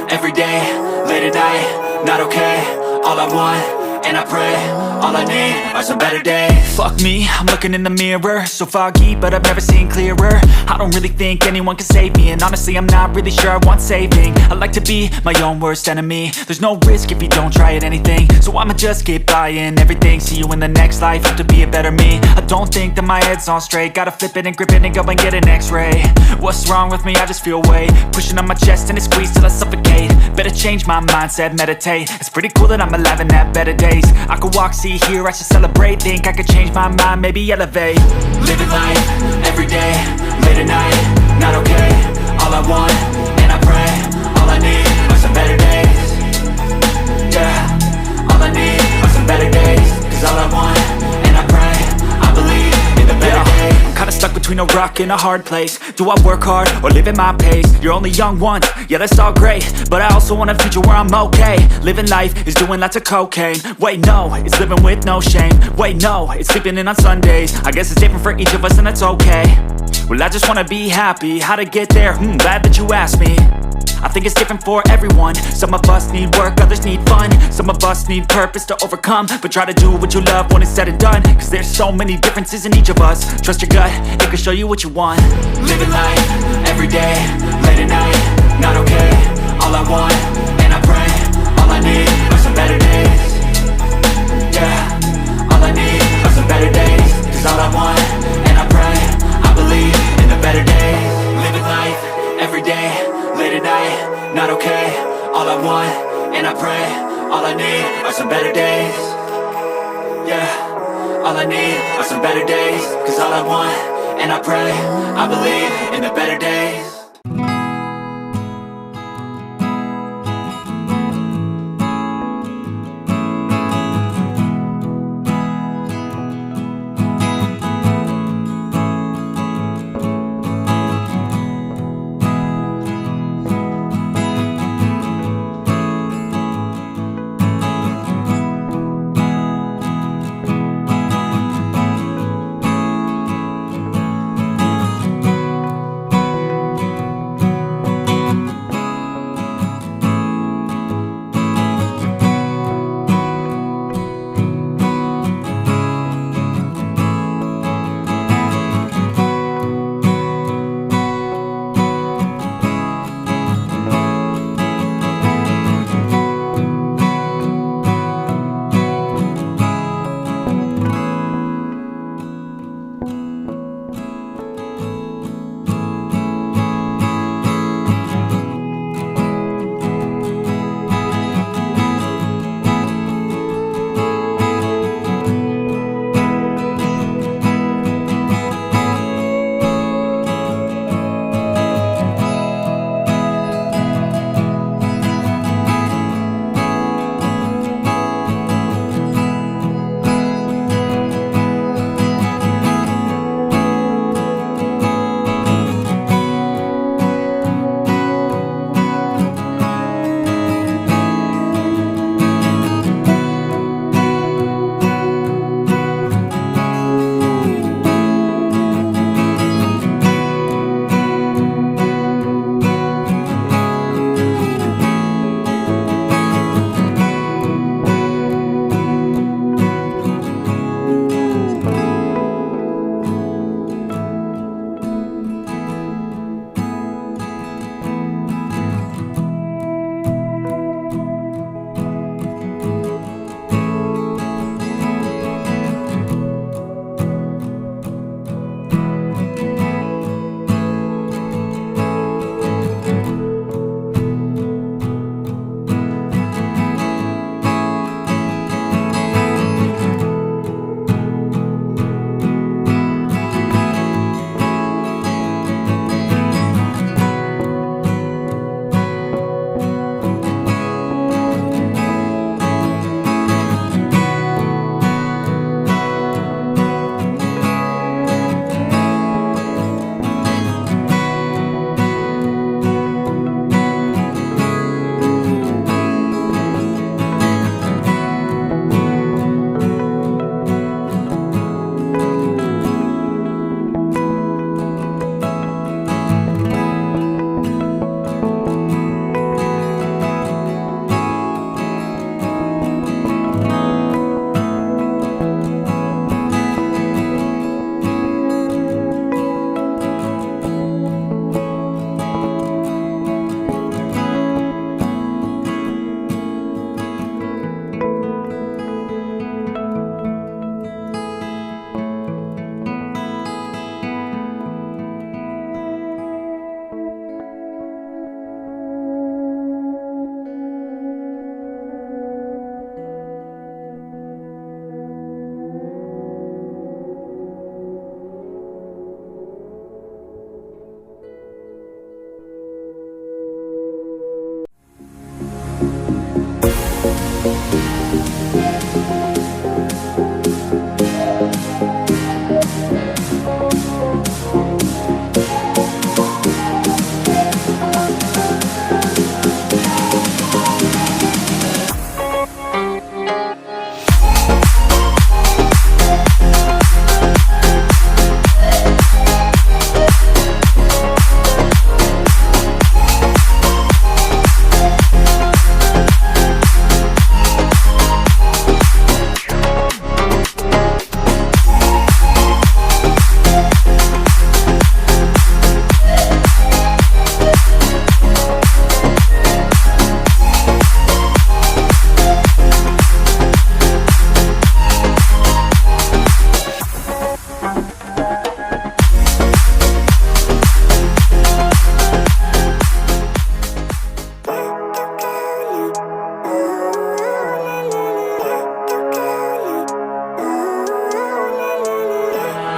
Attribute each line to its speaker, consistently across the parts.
Speaker 1: every day, late at night, not okay. All I want, and I pray, all I need are some better days. Fuck me, I'm looking in the mirror, so foggy, but I've never seen clearer. I don't really think anyone can save me, and honestly I'm not really sure I want saving. I like to be my own worst enemy. There's no risk if you don't try at anything, so I'ma just keep buying everything. See you in the next life, hope to be a better me. I don't think that my head's on straight, gotta flip it and grip it and go and get an x-ray. What's wrong with me? I just feel weight pushing on my chest and it squeezes till I suffocate. Better change my mindset, meditate. It's pretty cool that I'm alive and have better days. I could walk, see, hear, I should celebrate. Think I could change my mind, maybe elevate. Living life, every day, late at night, not okay. All I want, and I pray, all I need are some better days. Yeah, all I need are some better days. Cause all I want, and I pray, I believe in the better days. I'm kinda stuck between a rock and a hard place. Do I work hard or live at my pace? You're only young once, yeah that's all great, but I also want a future where I'm okay. Living life is doing lots of cocaine. Wait no, it's living with no shame. Wait no, it's sleeping in on Sundays. I guess it's different for each of us and that's okay. Well I just wanna be happy, how to get there? Glad that you asked me. I think it's different for everyone. Some of us need work, others need fun. Some of us need purpose to overcome. But try to do what you love when it's said and done. Cause there's so many differences in each of us. Trust your gut, it can show you what you want. Living life, every day, late at night, not okay. All I want, and I pray, all I need are some better days. Yeah, all I need are some better days. Cause all I want, and I pray, I believe in the better days. Living life, every day, late at night, not okay. All I want, and I pray, all I need are some better days. Yeah, all I need are some better days. Cause all I want, and I pray, I believe in the better days.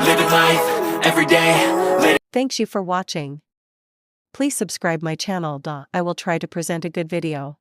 Speaker 1: living life, everyday.
Speaker 2: Thanks you for watching. Please subscribe my channel. I will try to present a good video.